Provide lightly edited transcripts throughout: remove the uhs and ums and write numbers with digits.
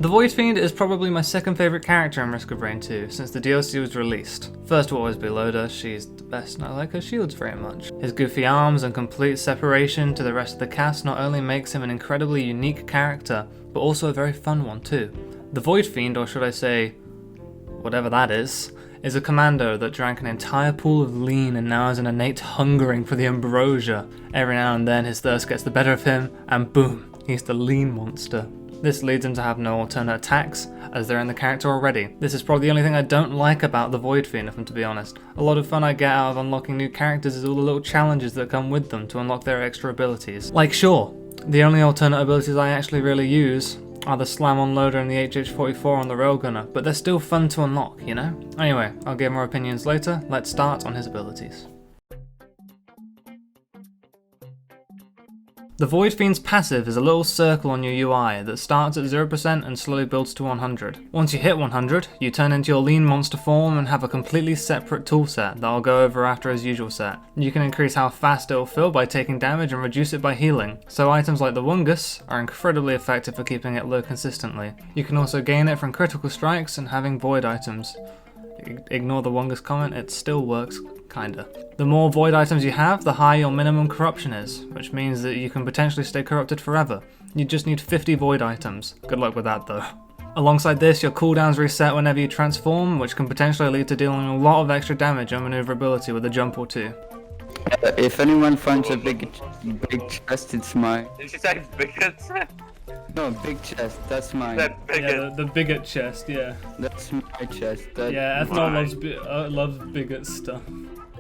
The Void Fiend is probably my second favourite character in Risk of Rain 2 since the DLC was released. First will always be Loda, she's the best and I like her shields very much. His goofy arms and complete separation to the rest of the cast not only makes him an incredibly unique character, but also a very fun one too. The Void Fiend, or should I say, whatever that is a commando that drank an entire pool of lean and now has an innate hungering for the ambrosia. Every now and then his thirst gets the better of him, and boom, he's the lean monster. This leads him to have no alternate attacks, as they're in the character already. This is probably the only thing I don't like about the Void Fiend, if I'm to be honest. A lot of fun I get out of unlocking new characters is all the little challenges that come with them to unlock their extra abilities. Like sure, the only alternate abilities I actually really use are the Slam on Loader and the HH-44 on the Railgunner, but they're still fun to unlock, you know? Anyway, I'll give more opinions later, let's start on his abilities. The Void Fiend's passive is a little circle on your UI that starts at 0% and slowly builds to 100. Once you hit 100, you turn into your lean monster form and have a completely separate toolset that I'll go over after his usual set. You can increase how fast it will fill by taking damage and reduce it by healing, so items like the Wungus are incredibly effective for keeping it low consistently. You can also gain it from critical strikes and having void items. Ignore the Wungus comment, it still works, kinda. The more void items you have, the higher your minimum corruption is, which means that you can potentially stay corrupted forever. You just need 50 void items. Good luck with that though. Alongside this, your cooldowns reset whenever you transform, which can potentially lead to dealing a lot of extra damage and maneuverability with a jump or two. If anyone finds a big chest, it's mine. Did you say bigot? No, big chest, that's mine. Yeah, the bigot chest, yeah. That's my chest. Yeah, Ethanol loves bigot stuff.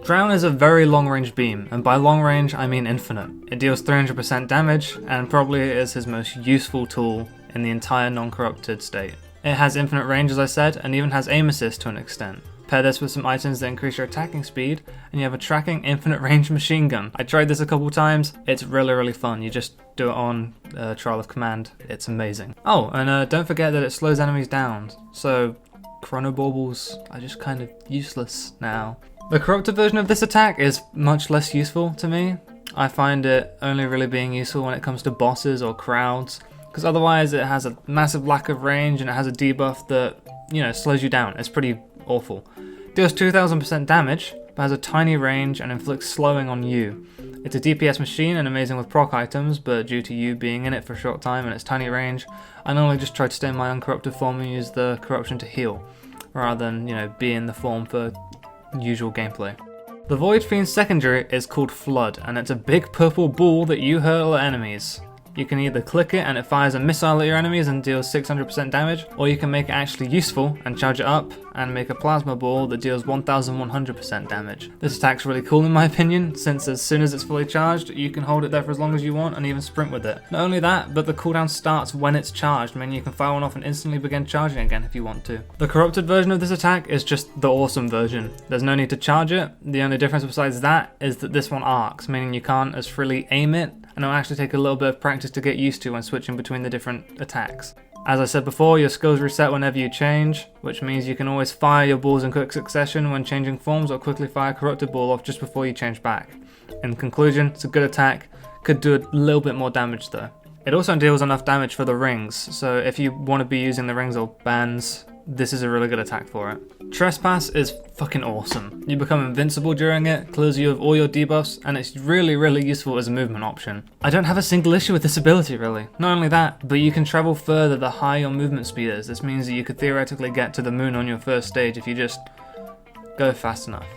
Drown is a very long-range beam, and by long range I mean infinite. It deals 300% damage, and probably is his most useful tool in the entire non-corrupted state. It has infinite range as I said, and even has aim assist to an extent. Pair this with some items that increase your attacking speed, and you have a tracking infinite range machine gun. I tried this a couple times, it's really fun. You just do it on Trial of Command, it's amazing. Oh, and don't forget that it slows enemies down, so chrono baubles are just kind of useless now. The corrupted version of this attack is much less useful to me. I find it only really being useful when it comes to bosses or crowds, because otherwise it has a massive lack of range and it has a debuff that, you know, slows you down. It's pretty awful. Deals 2000% damage, but has a tiny range and inflicts slowing on you. It's a DPS machine and amazing with proc items, but due to you being in it for a short time and its tiny range, I normally just try to stay in my uncorrupted form and use the corruption to heal, rather than, you know, be in the form for usual gameplay. The Void Fiend's secondary is called Flood, and it's a big purple ball that you hurl at enemies. You can either click it and it fires a missile at your enemies and deals 600% damage, or you can make it actually useful and charge it up and make a plasma ball that deals 1100% damage. This attack's really cool in my opinion, since as soon as it's fully charged, you can hold it there for as long as you want and even sprint with it. Not only that, but the cooldown starts when it's charged, meaning you can fire one off and instantly begin charging again if you want to. The corrupted version of this attack is just the awesome version. There's no need to charge it. The only difference besides that is that this one arcs, meaning you can't as freely aim it, and it'll actually take a little bit of practice to get used to when switching between the different attacks. As I said before, your skills reset whenever you change, which means you can always fire your balls in quick succession when changing forms or quickly fire a corrupted ball off just before you change back. In conclusion, it's a good attack, could do a little bit more damage though. It also deals enough damage for the rings, so if you want to be using the rings or bands, this is a really good attack for it. Trespass is fucking awesome. You become invincible during it, clears you of all your debuffs, and it's really useful as a movement option. I don't have a single issue with this ability really. Not only that, but you can travel further the higher your movement speed is. This means that you could theoretically get to the moon on your first stage if you just go fast enough.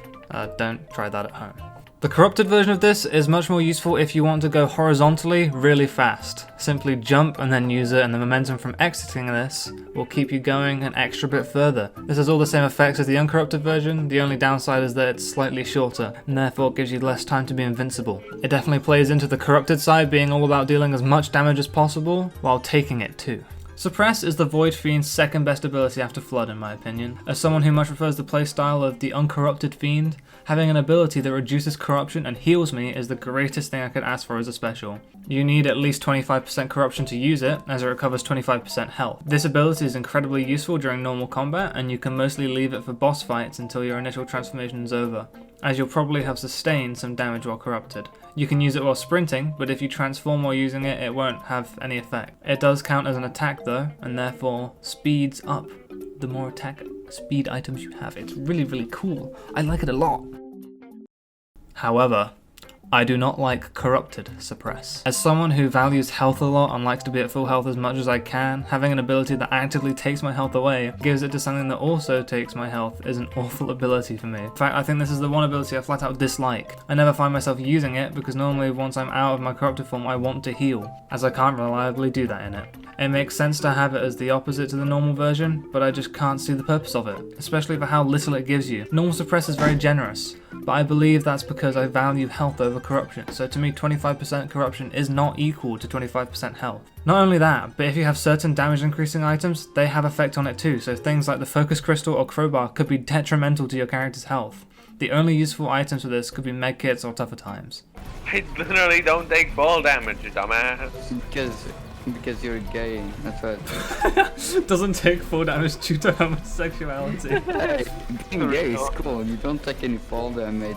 Don't try that at home. The corrupted version of this is much more useful if you want to go horizontally really fast. Simply jump and then use it, and the momentum from exiting this will keep you going an extra bit further. This has all the same effects as the uncorrupted version, the only downside is that it's slightly shorter, and therefore gives you less time to be invincible. It definitely plays into the corrupted side being all about dealing as much damage as possible, while taking it too. Suppress is the Void Fiend's second best ability after Flood in my opinion. As someone who much prefers the playstyle of the uncorrupted Fiend, having an ability that reduces corruption and heals me is the greatest thing I could ask for as a special. You need at least 25% corruption to use it, as it recovers 25% health. This ability is incredibly useful during normal combat, and you can mostly leave it for boss fights until your initial transformation is over. as you'll probably have sustained some damage while corrupted. You can use it while sprinting, but if you transform while using it, it won't have any effect. It does count as an attack though, and therefore speeds up the more attack speed items you have. It's really, really cool. I like it a lot. However, I do not like corrupted suppress. As someone who values health a lot and likes to be at full health as much as I can, having an ability that actively takes my health away, gives it to something that also takes my health, is an awful ability for me. In fact, I think this is the one ability I flat out dislike. I never find myself using it because normally once I'm out of my corrupted form I want to heal, as I can't reliably do that in it. It makes sense to have it as the opposite to the normal version, but I just can't see the purpose of it, especially for how little it gives you. Normal suppress is very generous, but I believe that's because I value health over corruption, so to me 25% corruption is not equal to 25% health. Not only that, but if you have certain damage increasing items, they have effect on it too, so things like the focus crystal or crowbar could be detrimental to your character's health. The only useful items for this could be medkits or tougher times. I literally don't take fall damage, you dumbass. Because you're gay, that's what. Doesn't take full damage due to homosexuality. Hey, being gay is cool, you don't take any fall damage.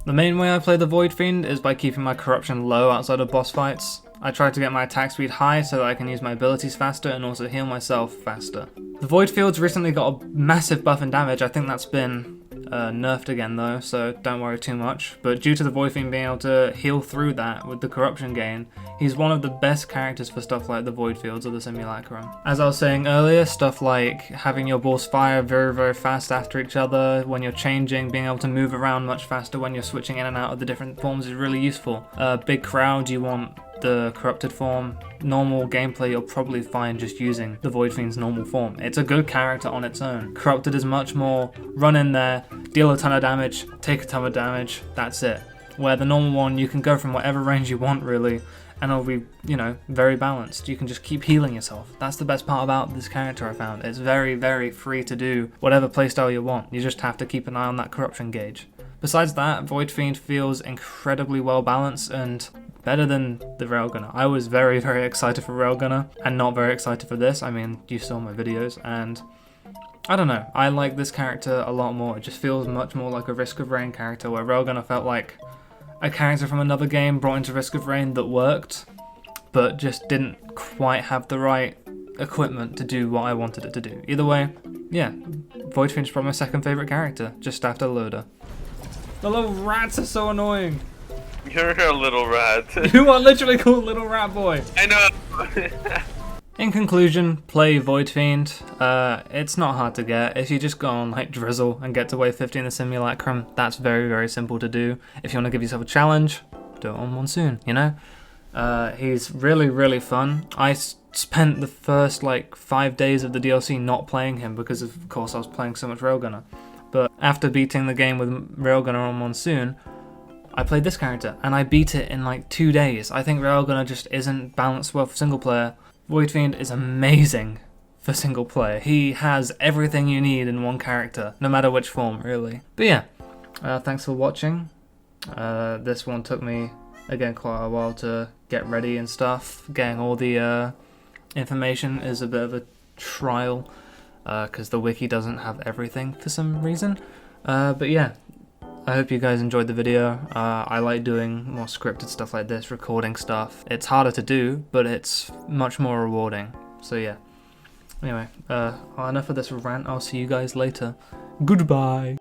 The main way I play the Void Fiend is by keeping my corruption low outside of boss fights. I try to get my attack speed high so that I can use my abilities faster and also heal myself faster. The Void Field's recently got a massive buff in damage. I think that's been nerfed again though, so don't worry too much. But due to the Void Fiend being able to heal through that with the corruption gain, he's one of the best characters for stuff like the Void Fields or the Simulacrum. As I was saying earlier, stuff like having your balls fire very, very fast after each other, when you're changing, being able to move around much faster when you're switching in and out of the different forms is really useful. Big crowd, you want the corrupted form. Normal gameplay you'll probably find just using the Void Fiend's normal form. It's a good character on its own. Corrupted is much more run in there, deal a ton of damage, take a ton of damage, that's it. Where the normal one, you can go from whatever range you want really, and it'll be, you know, very balanced. You can just keep healing yourself. That's the best part about this character I found. It's very, very free to do whatever playstyle you want. You just have to keep an eye on that corruption gauge. Besides that, Void Fiend feels incredibly well balanced and better than the Railgunner. I was very, very excited for Railgunner and not very excited for this. I mean, you saw my videos and I don't know. I like this character a lot more. It just feels much more like a Risk of Rain character, where Railgunner felt like a character from another game brought into Risk of Rain that worked, but just didn't quite have the right equipment to do what I wanted it to do. Either way, yeah, Void Fiend's probably my second favourite character, just after Loader. The little rats are so annoying. You're a little rat. You are literally called Little Rat Boy. I know. In conclusion, play Void Fiend. It's not hard to get. If you just go on like Drizzle and get to wave 50 in the Simulacrum, that's very, very simple to do. If you want to give yourself a challenge, do it on Monsoon, you know? He's really, really fun. I spent the first like 5 days of the DLC not playing him because of course I was playing so much Railgunner. But after beating the game with Railgunner on Monsoon, I played this character and I beat it in like 2 days. I think Railgunner just isn't balanced well for single player. Void Fiend is amazing for single player. He has everything you need in one character, no matter which form really. But yeah, thanks for watching. This one took me, again, quite a while to get ready and stuff. Getting all the information is a bit of a trial, because the wiki doesn't have everything for some reason. But yeah, I hope you guys enjoyed the video. I like doing more scripted stuff like this, recording stuff. It's harder to do, but it's much more rewarding. So yeah. Anyway, enough of this rant. I'll see you guys later. Goodbye.